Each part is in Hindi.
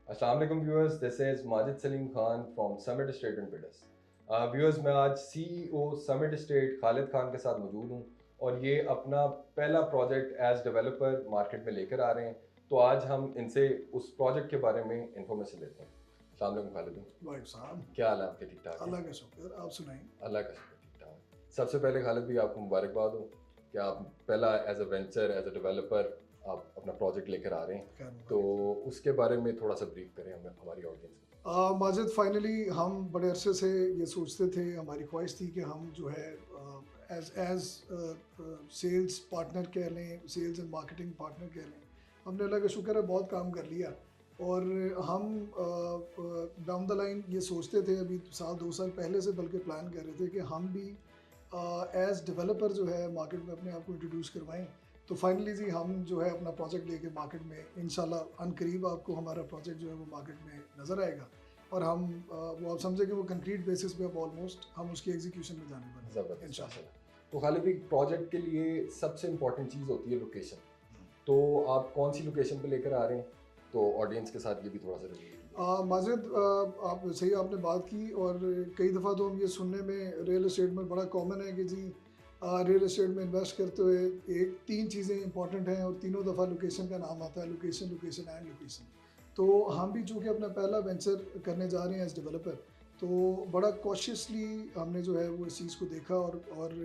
अस्सलाम वालेकुम viewers, this is Majid Salim Khan from summit state and पिडस। व्यूअर्स, मैं आज CEO summit state Khalid Khan के साथ मौजूद हूँ और ये अपना पहला प्रोजेक्ट एज डेवलपर मार्केट में लेकर आ रहे हैं। तो आज हम इनसे उस प्रोजेक्ट के बारे में इंफॉर्मेशन लेते हैं। अस्सलाम वालेकुम खालिद भाई। वाइफ साहब, क्या हाल है आपके? ठीक ठाक है? अल्लाह का शुक्र। आप सुनाएं। अल्लाह का शुक्र, ठीक ठाक है। सबसे पहले खालिद भाई, आपको मुबारकबाद हो कि आप पहला as a venture, as a developer आप अपना प्रोजेक्ट लेकर आ रहे हैं। खैर तो मुबारक। उसके बारे में थोड़ा सा ब्रीफ करें हमें, हमारी ऑडियंस को। माजिद, फाइनली हम बड़े अरसे से ये सोचते थे, हमारी ख्वाहिश थी कि हम जो है एज एज सेल्स पार्टनर कह लें, सेल्स एंड मार्केटिंग पार्टनर कह लें। हमने अल्लाह का शुक्र है बहुत काम कर लिया। और हम डाउन द लाइन ये सोचते थे, अभी साल 2 साल पहले से बल्कि प्लान कर रहे थे कि हम भी एज डेवलपर जो है मार्केट में अपने आप को इंट्रोड्यूस करवाएं। तो फाइनली जी हम जो है अपना प्रोजेक्ट लेके मार्केट में इंशाल्लाह अनकरीब आपको हमारा प्रोजेक्ट जो है वो मार्केट में नज़र आएगा। और हम वो आप समझे कि वो कंक्रीट बेसिस पे अब ऑलमोस्ट हम उसकी एग्जीक्यूशन में जाने वाले हैं ज़बरदस्त इंशाल्लाह। माशाल्लाह। तो खालिद भाई, प्रोजेक्ट के लिए सबसे इम्पोर्टेंट चीज़ होती है लोकेशन। तो आप कौन सी लोकेशन पे लेकर आ रहे हैं? तो ऑडियंस के साथ ये भी थोड़ा सा रिव्यू कीजिए। माजिद, आप सही आपने बात की। और कई दफ़ा तो हम ये सुनने में रियल एस्टेट में बड़ा कॉमन है कि जी रियल एस्टेट में इन्वेस्ट करते हुए एक तीन चीज़ें इंपॉर्टेंट हैं और तीनों दफ़ा लोकेशन का नाम आता है, लोकेशन लोकेशन एंड लोकेशन। तो हम भी चूँकि अपना पहला वेंचर करने जा रहे हैं एज डेवलपर, तो बड़ा कॉशियसली हमने जो है वो इस चीज़ को देखा और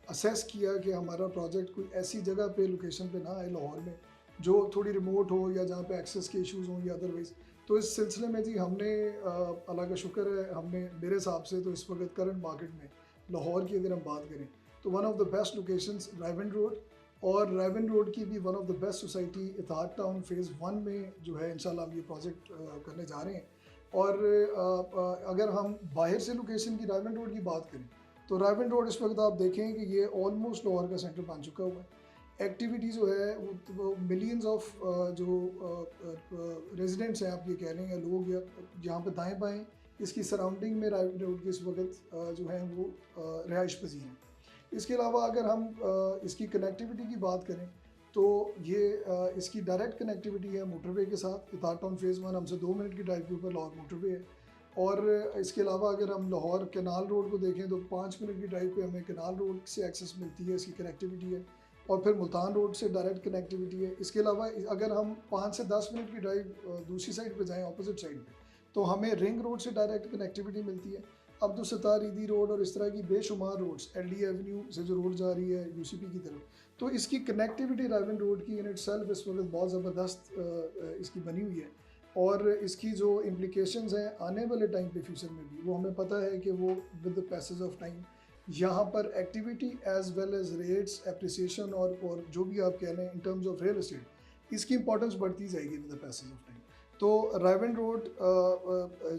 असेस किया कि हमारा प्रोजेक्ट कोई ऐसी जगह पे लोकेशन पे ना आए लाहौर में जो थोड़ी रिमोट हो या जहाँ पे एक्सेस के इश्यूज़ हों या अदरवाइज़। तो इस सिलसिले में जी हमने अल्लाह का शुक्र है, हमने मेरे हिसाब से तो इस वक्त करंट मार्केट में लाहौर की अगर हम बात करें तो one of the best locations Raiwind road. और राइवन रोड की भी one of the best society Ittehad town phase 1 में जो है इंशाल्लाह हम ये प्रोजेक्ट करने जा रहे हैं। और अगर हम बाहर से लोकेशन की राइवन रोड की बात करें तो राइवन रोड इस वक्त आप देखें कि ये ऑलमोस्ट लाहौर का सेंटर बन चुका हुआ है। एक्टिविटी जो है वो मिलियंस ऑफ जो रेजिडेंट्स हैं, आप ये कह लें, या लोग या जहाँ पे दाएं बाएं इसकी सराउंडिंग में राइट रोड के इस वक्त जो है वो रिहाइश पजीर हैं। इसके अलावा अगर हम इसकी कनेक्टिविटी की बात करें तो ये इसकी डायरेक्ट कनेक्टिविटी है मोटरवे के साथ। इतिहाद टाउन फेज़ 1 हमसे 2 मिनट की ड्राइव के ऊपर लाहौर मोटरवे है। और इसके अलावा अगर हम लाहौर कैनाल रोड को देखें तो 5 मिनट की ड्राइव पे हमें कैनाल रोड से एक्सेस मिलती है, इसकी कनेक्टिविटी है। और फिर मुल्तान रोड से डायरेक्ट कनेक्टिविटी है। इसके अलावा अगर हम 5 से 10 मिनट की ड्राइव दूसरी साइड पे जाएं, अपोजिट साइड पे, तो हमें रिंग रोड से डायरेक्ट कनेक्टिविटी मिलती है। अब्दुल सत्तार ईदी रोड और इस तरह की बेशुमार रोड्स, एलडी एवेन्यू से जो रोड जा रही है यूसीपी की तरफ, तो इसकी कनेक्टिविटी राइवन रोड की इन इटसेल्फ इस वक्त बहुत ज़बरदस्त इसकी बनी हुई है। और इसकी जो इम्प्लिकेशंस हैं आने वाले टाइम पे फ्यूचर में भी, वो हमें पता है कि वो with the passage of time यहाँ पर activity as well as rates appreciation और जो भी आप कह लें in terms of real estate, इसकी इंपॉर्टेंस बढ़ती जाएगी with the passage of time. तो राइवन रोड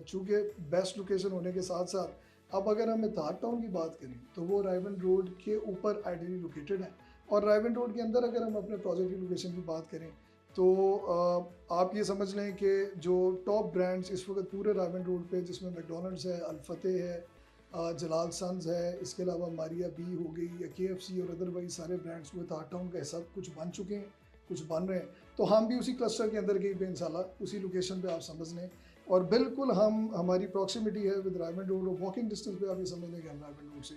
चूँकि बेस्ट लोकेशन होने के साथ साथ, अब अगर हम इतिहाद टाउन की बात करें तो वो राइवन रोड के ऊपर आइडियली लोकेटेड है। और राइवन रोड के अंदर अगर हम अपने प्रोजेक्ट की लोकेशन की बात करें तो आप ये समझ लें कि जो टॉप ब्रांड्स इस वक्त पूरे राइवन रोड पे, जिसमें मैकडोनल्ड्स है, अल-फतेह है, जलाल सन्स है, इसके अलावा मारिया बी हो गई या KFC और अदरवाइज सारे ब्रांड्स वो इतिहाद टाउन का हिस्सा कुछ बन चुके हैं, कुछ बन रहे हैं। तो हम भी उसी क्लस्टर के अंदर कहीं पे इंशाल्लाह उसी लोकेशन पे आप समझ लें। और बिल्कुल हमारी प्रॉक्सिमिटी है विद राइवन रोड, और वॉकिंग डिस्टेंस पे आप ये समझ लें कि हम राइवन रोड से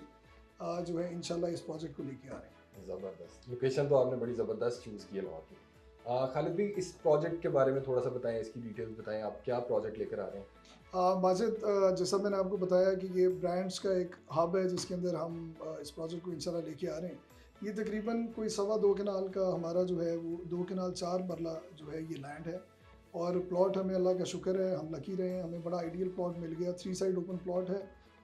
जो है इंशाल्लाह इस प्रोजेक्ट को लेके आ रहे हैं। ज़बरदस्त लोकेशन तो आपने बड़ी ज़बरदस्त चूज़ की है लाहौर की। खालिद भाई, इस प्रोजेक्ट के बारे में थोड़ा सा बताएं, इसकी डिटेल्स बताएं, आप क्या प्रोजेक्ट लेकर आ रहे हैं? माजिद, जैसा मैंने आपको बताया कि ये ब्रांड्स का एक हब है जिसके अंदर हम इस प्रोजेक्ट को इंशाल्लाह लेके आ रहे हैं। ये तकरीबन कोई 2.25 कनाल का हमारा जो है वो 2 कनाल 4 मरला जो है ये लैंड है। और प्लॉट हमें अल्लाह का शुक्र है, हम लकी रहे हैं, हमें बड़ा आइडियल प्लॉट मिल गया। 3 साइड ओपन प्लॉट है,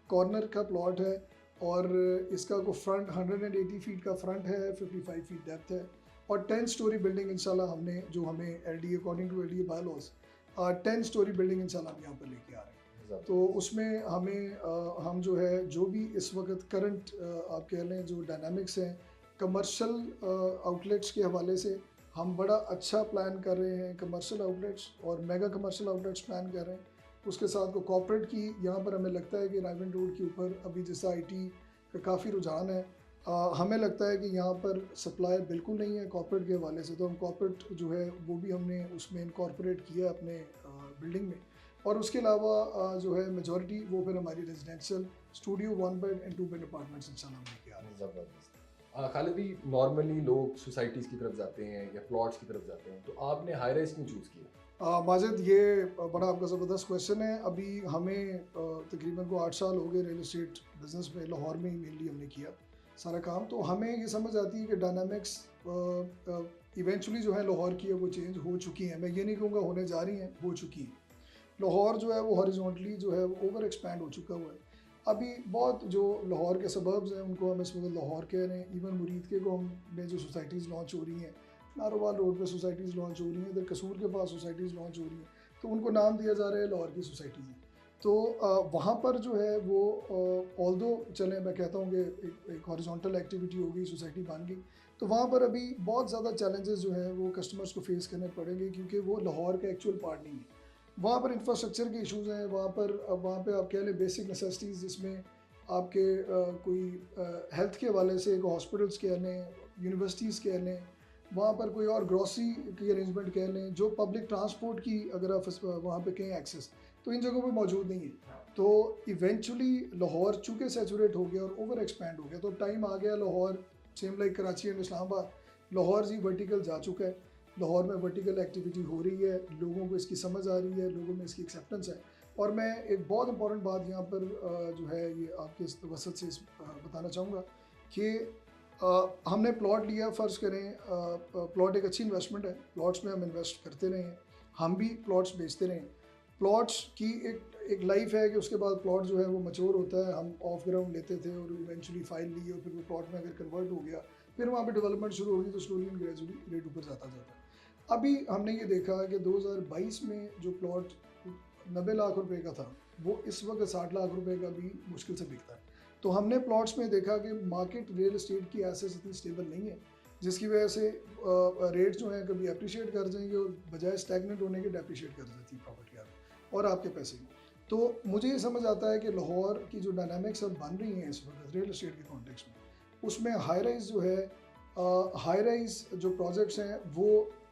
कॉर्नर का प्लॉट है। और इसका को फ्रंट 180 फीट का फ्रंट है, 55 फीट डेप्थ है। और 10 स्टोरी बिल्डिंग इंशाल्लाह हमने, जो हमें LD according to LD bylaws 10 story building इंशाल्लाह हम यहाँ पर लेके आ रहे हैं। तो उसमें हमें हम जो है जो भी इस वक्त करंट आप कह लें जो डायनामिक्स हैं कमर्शियल आउटलेट्स के हवाले से, हम बड़ा अच्छा प्लान कर रहे हैं। कमर्शियल आउटलेट्स और मेगा कमर्शियल आउटलेट्स प्लान कर रहे हैं। उसके साथ को कॉर्पोरेट की यहाँ पर हमें लगता है कि राइवन रोड के ऊपर अभी जैसा IT का काफ़ी रुझान है, हमें लगता है कि यहाँ पर सप्लाई बिल्कुल नहीं है कॉर्पोरेट के हवाले से, तो हम कॉर्पोरेट जो है वो भी हमने उसमें इनकॉर्पोरेट किया अपने बिल्डिंग में। और उसके अलावा जो है मेजॉरिटी वो फिर हमारी residential studio 1 bed and 2 bed apartments इंशाल्लाह हम लेके आ रहे हैं। ज़बरदस्त। खालिद भी नॉर्मली लोग सोसाइटीज़ की तरफ जाते हैं या प्लॉट्स की तरफ जाते हैं, तो आपने हाई राइज क्यों चूज़ किया? माजिद, ये बड़ा आपका ज़बरदस्त क्वेश्चन है। अभी हमें तकरीबन को 8 साल हो गए रियल इस्टेट बिज़नेस में, लाहौर में ही मेनली हमने किया सारा काम। तो हमें ये समझ आती है कि डायनामिक्स इवेंचुअली जो है लाहौर की है वो चेंज हो चुकी हैं। मैं ये नहीं कहूँगा होने जा रही हैं, हो चुकी हैं। लाहौर जो है वो हॉरिजॉन्टली जो है वो ओवर एक्सपैंड हो चुका हुआ है। अभी बहुत जो लाहौर के सबर्ब्स हैं उनको हम इस वक्त लाहौर कह रहे हैं। इवन मुरीद के को हमने जो सोसाइटीज़ लॉन्च हो रही हैं, नारोवाल रोड पे सोसाइटीज़ लॉन्च हो रही हैं, इधर कसूर के पास सोसाइटीज़ लॉन्च हो रही हैं, तो उनको नाम दिया जा रहा है लाहौर की सोसाइटीज़ हैं। तो वहाँ पर जो है वो ऑल्दो चलें, मैं कहता हूँ कि एक हॉरिजॉन्टल एक्टिविटी होगी, सोसाइटी बन गई, तो वहाँ पर अभी बहुत ज़्यादा चैलेंजेस जो हैं वो कस्टमर्स को फेस करने पड़ेंगे, क्योंकि वो लाहौर का एक्चुअल पार्ट नहीं है। वहाँ पर इंफ्रास्ट्रक्चर के इश्यूज़ हैं, वहाँ पे आप कह लें बेसिक नेसेसिटीज़, जिसमें आपके कोई हेल्थ के हवाले से हॉस्पिटल्स कह लें, यूनिवर्सिटीज़ कह लें, वहाँ पर कोई और ग्रॉसरी की अरेंजमेंट कह लें, जो पब्लिक ट्रांसपोर्ट की अगर आप वहाँ पे कहें एक्सेस, तो इन जगहों पे मौजूद नहीं है। तो इवेंचुअली लाहौर चूँकि सैचुरेट हो गया और ओवर एक्सपैंड हो गया, तो टाइम आ गया Lahore, same like Karachi and Islamabad, Lahore ji vertical जा चुका है। लाहौर में वर्टिकल एक्टिविटी हो रही है, लोगों को इसकी समझ आ रही है, लोगों में इसकी एक्सेप्टेंस है। और मैं एक बहुत इंपॉर्टेंट बात यहाँ पर जो है ये आपके इस वसत से बताना चाहूँगा कि हमने प्लॉट लिया, फ़र्ज़ करें प्लॉट एक अच्छी इन्वेस्टमेंट है, प्लॉट्स में हम इन्वेस्ट करते रहे हैं, हम भी प्लॉट्स बेचते रहे हैं। प्लॉट्स की एक लाइफ है कि उसके बाद प्लॉट जो है वो मैच्योर होता है, हम ऑफ ग्राउंड लेते थे और इवेंचुअली फाइल ली और फिर वो प्लॉट में अगर कन्वर्ट हो गया, फिर वहाँ पे डेवलपमेंट शुरू होगी, तो स्लोली एंड ग्रेजुअली रेट ऊपर जाता जाता है। अभी हमने ये देखा कि 2022 में जो प्लॉट 90 लाख रुपए का था, वो इस वक्त 60 लाख रुपए का भी मुश्किल से बिकता है। तो हमने प्लॉट्स में देखा कि मार्केट रियल एस्टेट की एसेट्स इतनी स्टेबल नहीं है, जिसकी वजह से रेट जो हैं कभी अप्रिशिएट कर जाएंगे और बजाय स्टैगनेंट होने के डेप्रिशिएट कर जाती है प्रॉपर्टी और आपके पैसे भी। तो मुझे ये समझ आता है कि लाहौर की जो डायनामिक्स अब बन रही हैं इस वक्त रियल एस्टेट के कॉन्टेक्स्ट में, उसमें हाई राइज जो है, हाई राइज जो प्रोजेक्ट्स हैं वो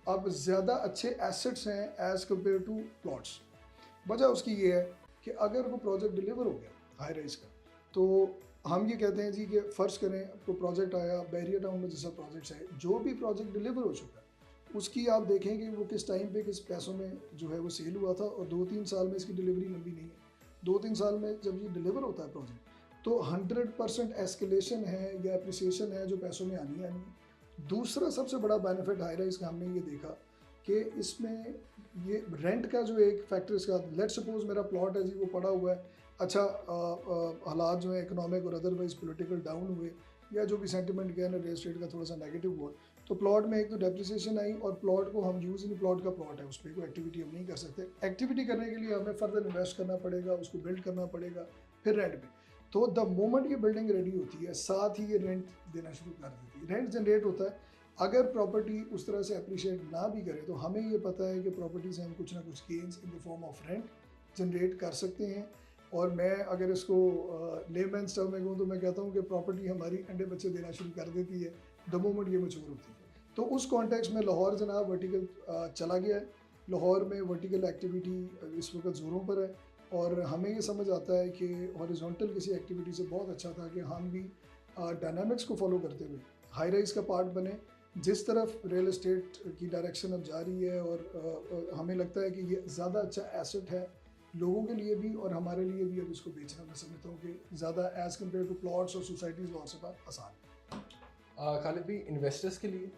अब ज़्यादा अच्छे एसेट्स हैं एज़ कम्पेयर टू प्लॉट्स। वजह उसकी ये है कि अगर वो प्रोजेक्ट डिलीवर हो गया हाई राइज का, तो हम ये कहते हैं जी कि फ़र्ज़ करें तो प्रोजेक्ट आया बैरियर टाउन में, जैसा प्रोजेक्ट्स है, जो भी प्रोजेक्ट डिलीवर हो चुका है उसकी आप देखें कि वो किस टाइम पे किस पैसों में जो है वो सेल हुआ था, और 2-3 साल में इसकी डिलीवरी लंबी नहीं है। 2-3 साल में जब ये डिलीवर होता है प्रोजेक्ट, तो 100% एस्केलेशन है या अप्रिसिएशन है जो पैसों में आनी है। दूसरा सबसे बड़ा बेनिफिट हाई राइज का हमने ये देखा कि इसमें ये रेंट का जो एक फैक्टर इसका, लेट सपोज मेरा प्लॉट है जी, वो पड़ा हुआ है, अच्छा हालात जो है इकोनॉमिक और अदरवाइज पॉलिटिकल डाउन हुए, या जो भी सेंटिमेंट गया ना रियल एस्टेट का थोड़ा सा नेगेटिव हुआ, तो प्लॉट में एक तो डेप्रिसिएशन आई, और प्लॉट को हम यूज़ नहीं, प्लॉट का प्लॉट है, उस पर कोई एक्टिविटी हम नहीं कर सकते। एक्टिविटी करने के लिए हमें फर्दर इन्वेस्ट करना पड़ेगा, उसको बिल्ड करना पड़ेगा, फिर रेंट पे। तो द मोमेंट ये बिल्डिंग रेडी होती है, साथ ही ये रेंट देना शुरू कर देती है, रेंट जनरेट होता है। अगर प्रॉपर्टी उस तरह से अप्रिशिएट ना भी करे, तो हमें ये पता है कि प्रॉपर्टी से हम कुछ ना कुछ gains in the form of rent generate कर सकते हैं। और मैं अगर इसको लेमैन टर्म में कहूँ तो मैं कहता हूँ कि प्रॉपर्टी हमारी अंडे बच्चे देना शुरू कर देती है द मोमेंट ये मैच्योर होती है। तो उस कॉन्टेक्स्ट में लाहौर जनाब वर्टिकल चला गया है। लाहौर में वर्टिकल एक्टिविटी इस वक्त ज़ोरों पर है, और हमें ये समझ आता है कि हॉरिजॉन्टल किसी एक्टिविटी से बहुत अच्छा था कि हम भी डायनामिक्स को फॉलो करते हुए हाई राइज का पार्ट बने। जिस तरफ रियल एस्टेट की डायरेक्शन अब जा रही है, और हमें लगता है कि ये ज़्यादा अच्छा एसेट है लोगों के लिए भी और हमारे लिए भी। अब इसको बेचना मैं समझता हूँ कि ज़्यादा एज़ कम्पेयर टू प्लॉट्स और सोसाइटीज़ बहुत से बात आसान है। खालिद भाई, इन्वेस्टर्स के लिए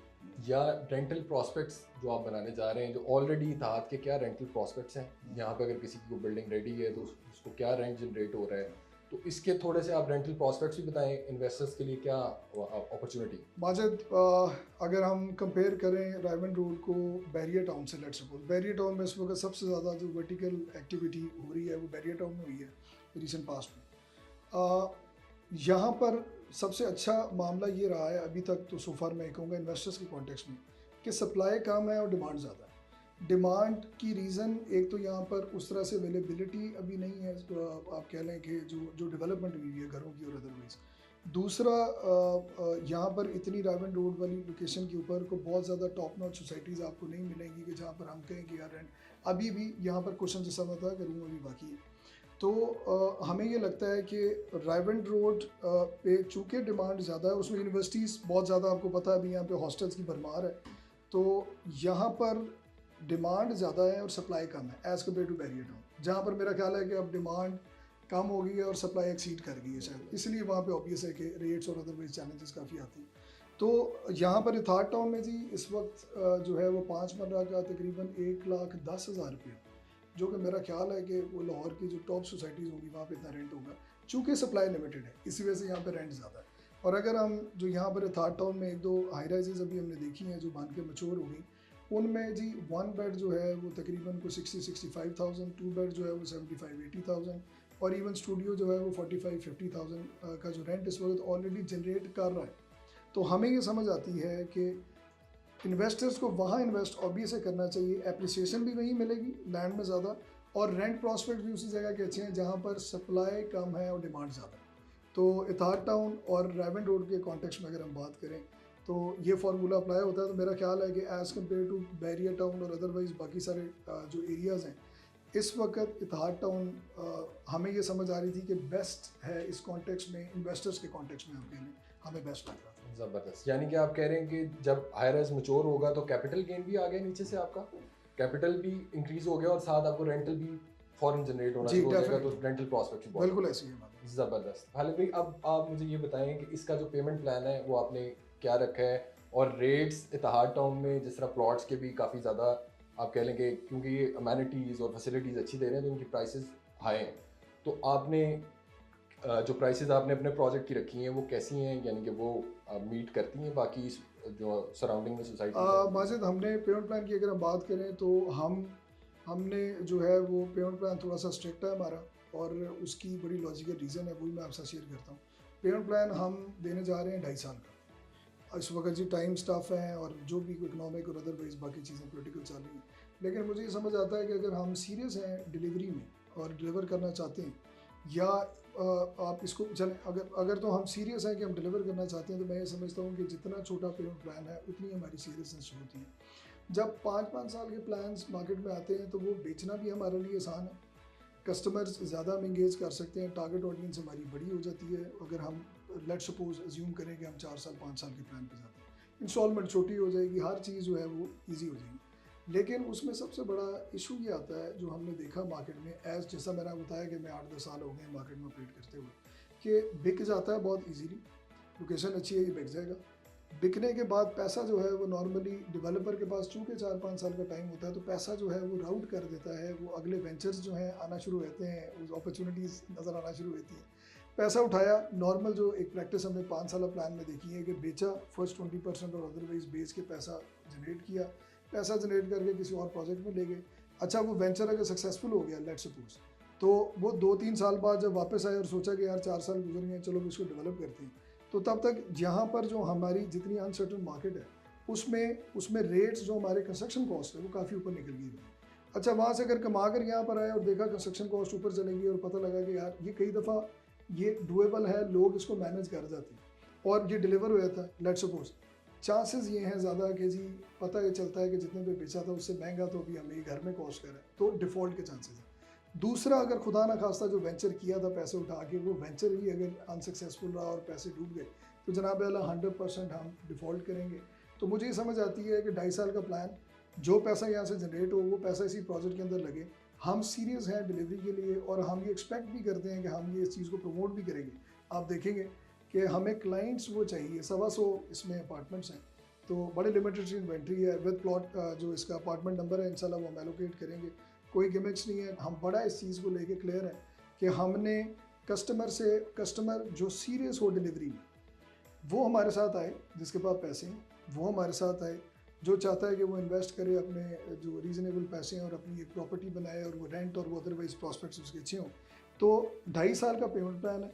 या रेंटल प्रॉस्पेक्ट्स जो आप बनाने जा रहे हैं, जो ऑलरेडी इतिहाद के क्या रेंटल प्रॉस्पेक्ट्स हैं, यहाँ पे अगर किसी की कोई बिल्डिंग रेडी है तो उसको क्या रेंट जनरेट हो रहा है, तो इसके थोड़े से आप रेंटल प्रॉस्पेक्ट्स भी बताएं, इन्वेस्टर्स के लिए क्या अपॉर्चुनिटी। माजिद, अगर हम कंपेयर करें रायमंड रोड को बैरियर टाउन से, लेट्स सपोज बैरियर टाउन में इस वक्त सबसे ज़्यादा जो वर्टिकल एक्टिविटी हो रही है वो बैरियर टाउन में हुई है रिसेंट पास्ट में। यहाँ पर सबसे अच्छा मामला ये रहा है अभी तक, तो सोफार मैं कहूँगा इन्वेस्टर्स के कॉन्टेक्स्ट में, कि सप्लाई कम है और डिमांड ज़्यादा है। डिमांड की रीज़न एक तो यहाँ पर उस तरह से अवेलेबिलिटी अभी नहीं है, आप कह लें कि जो डेवलपमेंट हुई है घरों की और अदरवाइज दूसरा यहाँ पर इतनी रावण रोड वाली लोकेशन के ऊपर को बहुत ज़्यादा टॉप नॉच सोसाइटीज़ आपको नहीं मिलेंगी कि जहाँ पर हम कहें कि यार रेंट अभी भी यहाँ पर क्वेश्चन जैसा बता कि रूम अभी बाकी है। तो हमें ये लगता है कि रावण रोड पे चूँकि डिमांड ज़्यादा है, उसमें यूनिवर्सिटीज़ बहुत ज़्यादा आपको पता है, अभी यहाँ पे हॉस्टल्स की भरमार है, तो यहाँ पर डिमांड ज़्यादा है और सप्लाई कम है as compare to Bahria town, जहाँ पर मेरा ख्याल है कि अब डिमांड कम हो गई है और सप्लाई एक्सीड कर गई है शायद, इसलिए वहाँ पे ऑब्वियस है कि रेट्स और अदरवाइज चैलेंजेस काफ़ी आती हैं। तो यहाँ पर इथाद टाउन में जी इस वक्त जो है वो 5 मरला का तकरीबन 1,10,000 रुपये, जो कि मेरा ख्याल है कि वो लाहौर की जो टॉप सोसाइटीज़ होंगी वहाँ पे इतना रेंट होगा, चूँकि सप्लाई लिमिटेड है इसी वजह से यहाँ पे रेंट ज़्यादा है। और अगर हम जो यहाँ पर इथाद टाउन में 1-2 हाई राइजेज़ अभी हमने देखी हैं जो बन के मैच्योर हो गई, उनमें जी 1 बेड जो है वो तकरीबन को 60-65,000, 2 बेड जो है वो 75-80,000 और इवन स्टूडियो जो है वो 45-50,000 का जो रेंट इस वक्त ऑलरेडी जनरेट कर रहा है। तो हमें ये समझ आती है कि इन्वेस्टर्स को वहाँ इन्वेस्ट ऑब्वियसली करना चाहिए, एप्रिसिएशन भी वहीं मिलेगी लैंड में ज़्यादा, और रेंट प्रॉस्पेक्ट भी उसी जगह के अच्छे हैं जहाँ पर सप्लाई कम है और डिमांड ज़्यादा है। तो इथाद टाउन और रावण रोड के कॉन्टेक्स्ट में अगर हम बात करें तो ये फार्मूला अप्लाई होता है। तो मेरा ख्याल है कि as compare to Bahria town और अदरवाइज़ बाकी सारे जो एरियाज़ हैं, इस वक्त इत्तेहाद टाउन हमें ये समझ आ रही थी कि बेस्ट है इस कॉन्टेक्स्ट में, इन्वेस्टर्स के कॉन्टेक्स्ट में आपके लिए हमें बेस्ट लग रहा था। ज़बरदस्त। यानी कि आप कह रहे हैं कि जब हाई राइज मैच्योर होगा तो कैपिटल गेन भी आ गया, नीचे से आपका कैपिटल भी इंक्रीज हो गया और साथ आपको रेंटल भी फॉरेन जनरेट होना शुरू हो जाएगा, तो रेंटल प्रॉस्पेक्ट भी बिल्कुल ऐसी है। ज़बरदस्त। खालिद भाई, अब आप मुझे ये बताएं कि इसका जो पेमेंट प्लान है वो आपने क्या रखा है, और रेट्स इत्तेहाद टाउन में जिस तरह प्लॉट्स के भी काफ़ी ज़्यादा आप कह लेंगे क्योंकि ये अमेनिटीज़ और फैसिलिटीज़ अच्छी दे रहे हैं तो उनकी प्राइसेस हाई हैं, तो आपने जो प्राइसेस आपने अपने प्रोजेक्ट की रखी हैं वो कैसी हैं, यानी कि वो मीट करती हैं बाकी जो सराउंडिंग में सोसाइटी? माजिद, हमने पेमेंट प्लान की अगर हम बात करें तो हमने जो है वो पेमेंट प्लान थोड़ा सा स्ट्रिक्ट है हमारा, और उसकी बड़ी लॉजिकल रीज़न है, वही मैं आपसे शेयर करता हूँ। पेमेंट प्लान हम देने जा रहे हैं 2.5 साल का। इस वक्त जी टाइम स्टफ है और जो भी इकोनॉमिक और अदरवाइज बाकी चीज़ें पोलिटिकल चल रही हैं, लेकिन मुझे ये समझ आता है कि अगर हम सीरियस हैं डिलीवरी में और डिलीवर करना चाहते हैं, या आप इसको चलें, अगर तो हम सीरियस हैं कि हम डिलीवर करना चाहते हैं, तो मैं ये समझता हूँ कि जितना छोटा पेमेंट प्लान है उतनी हमारी सीरियसनेस होती है। जब 5-5 साल के प्लान्स मार्केट में आते हैं तो वो बेचना भी हमारे लिए आसान है, कस्टमर्स ज़्यादा हम इंगेज कर सकते हैं, टारगेट ऑडियंस हमारी बड़ी हो जाती है। अगर हम लेट सपोज अज्यूम करें कि हम 4 साल 5 साल के प्लान पे जाते हैं, इंस्टॉलमेंट छोटी हो जाएगी, हर चीज़ जो है वो ईजी हो जाएगी। लेकिन उसमें सबसे बड़ा इशू ये आता है जो हमने देखा मार्केट में, एज जैसा मैंने बताया कि मैं 8-10 साल हो गए मार्केट में ऑपरेट करते हुए, कि बिक जाता है बहुत इजीली, लोकेशन अच्छी है, ये बिक जाएगा। बिकने के बाद पैसा जो है वो नॉर्मली डेवलपर के पास चूँकि 4-5 साल का टाइम होता है, तो पैसा जो है वो राउट कर देता है, वो अगले वेंचर्स जो हैं आना शुरू होते हैं, अपॉर्चुनिटीज़ नज़र आना शुरू होती हैं। पैसा उठाया, नॉर्मल जो एक प्रैक्टिस हमने 5 साल प्लान में देखी है कि बेचा फर्स्ट 20% और अदरवाइज बेच के पैसा जनरेट किया, पैसा जनरेट करके किसी और प्रोजेक्ट में ले गए। अच्छा, वो वेंचर अगर सक्सेसफुल हो गया लेट्स सपोज, तो वो 2-3 साल बाद जब वापस आए और सोचा कि यार 4 साल गुजर गए, चलो इसको डेवलप करते हैं, तो तब तक यहाँ पर जो हमारी जितनी अनसर्टन मार्केट है उसमें रेट्स जो हमारे कंस्ट्रक्शन कॉस्ट है वो काफ़ी ऊपर निकल गई है। अच्छा, वहाँ से अगर कमा कर यहाँ पर आए और देखा कंस्ट्रक्शन कॉस्ट ऊपर चलेगी और पता लगा कि यार ये कई दफ़ा ये डुएबल है, लोग इसको मैनेज कर जाते हैं और ये डिलीवर हो जाता है लेट्स सपोज, चांसेस ये हैं ज़्यादा कि जी पता ये चलता है कि जितने पे बेचा था उससे महंगा तो अभी हमें घर में कॉस्ट कर है, तो डिफ़ॉल्ट के चांसेस हैं। दूसरा, अगर खुदा ना खास्ता जो वेंचर किया था पैसे उठा के, वो वेंचर ही अगर अनसक्सेसफुल रहा और पैसे डूब गए, तो जनाब अल्लाह 100% हम डिफ़ॉल्ट करेंगे। तो मुझे ये समझ आती है कि 2.5 साल का प्लान, जो पैसा यहाँ से जनरेट हो वो पैसा इसी प्रोजेक्ट के अंदर लगे, हम सीरियस हैं डिलीवरी के लिए और हम ये एक्सपेक्ट भी करते हैं कि हम ये इस चीज़ को प्रमोट भी करेंगे। आप देखेंगे कि हमें क्लाइंट्स वो चाहिए, 125 इसमें अपार्टमेंट्स हैं, तो बड़े लिमिटेड इन्वेंट्री है विद प्लॉट, जो इसका अपार्टमेंट नंबर है इंशाल्लाह वो हम एलोकेट करेंगे, कोई गिमिक्स नहीं है। हम बड़ा इस चीज़ को लेके क्लियर है कि हमने कस्टमर जो सीरियस हो डिलीवरी में, वो हमारे साथ आए, जिसके पास पैसे हैं वो हमारे साथ आए, जो चाहता है कि वो इन्वेस्ट करे अपने जो रीज़नेबल पैसे हैं और अपनी एक प्रॉपर्टी बनाए और वो रेंट और वो अदरवाइज प्रॉस्पेक्ट्स उसके अच्छे हों। तो 2.5 साल का पेमेंट प्लान है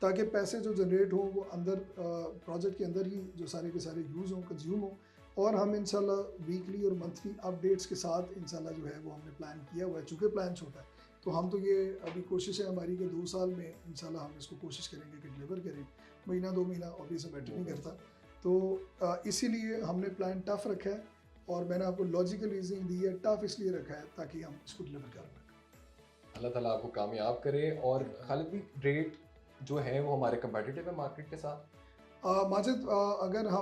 ताकि पैसे जो जनरेट हों वो अंदर प्रोजेक्ट के अंदर ही जो सारे के सारे यूज़ हों, कंज्यूम हों, और हम इंशाल्लाह वीकली और मंथली अपडेट्स के साथ इंशाल्लाह जो है वो हमने प्लान किया हुआ है। चूँकि प्लान छोटा है तो हम तो ये अभी कोशिश है हमारी कि 2 साल में इंशाल्लाह हम इसको कोशिश करेंगे कि डिलीवर करें। महीना 2 महीना ऑब्वियसली मैटर नहीं करता। तो इसीलिए हमने प्लान टफ रखा है, और मैंने आपको लॉजिकल रीजनिंग दी है, टफ इसलिए रखा है ताकि हम इसको डिलीवर कर पाएँ। अल्लाह ताला आपको कामयाब करे। और खालिद भी रेट जो है वो हमारे कंपेटिटिव है मार्केट के साथ? माजिद,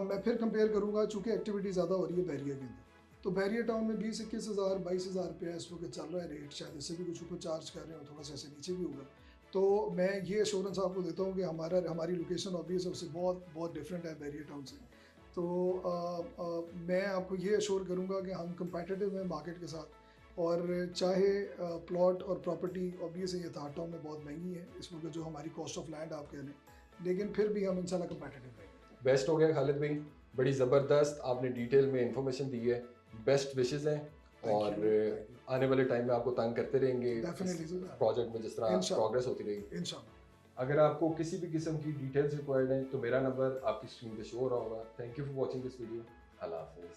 मैं फिर कंपेयर करूँगा, चूँकि एक्टिविटी ज़्यादा हो रही है बैरिया के अंदर, तो बैरिया टाउन में 20-21 हज़ार 22 हज़ार रुपया इस वक्त चल रहा है रेट। शायद इससे भी कुछ ऊपर चार्ज कर रहे हो, थोड़ा सा ऐसे नीचे भी होगा। तो मैं ये एश्योरेंस आपको देता हूँ कि हमारी लोकेशन ऑब्वियस है, उससे बहुत बहुत डिफरेंट है बैरिया टाउन से। तो मैं आपको ये एश्योर करूँगा कि हम कंपेटिटिव हैं मार्केट के साथ। और चाहे प्लॉट और प्रॉपर्टी ऑब्वियस है, ये एतिहाद टाउन में बहुत महंगी है इस वक्त, जो हमारी कॉस्ट ऑफ लैंड आप कह रहे हैं, लेकिन फिर भी हम इंशाल्लाह कंपेटिटिव रहेंगे। बेस्ट हो गया खालिद भाई, बड़ी ज़बरदस्त आपने डिटेल में इंफॉर्मेशन दी है। बेस्ट विशेज़ हैं और आने वाले टाइम में आपको तंग करते रहेंगे डेफिनेटली प्रोजेक्ट में जिस तरह प्रोग्रेस होती रहेगी इंशाल्लाह। अगर आपको किसी भी किस्म की डिटेल्स रिक्वायर्ड हैं तो मेरा नंबर आपकी स्क्रीन पे शो हो रहा होगा। Thank you for watching this video. अल्लाह हाफिज़।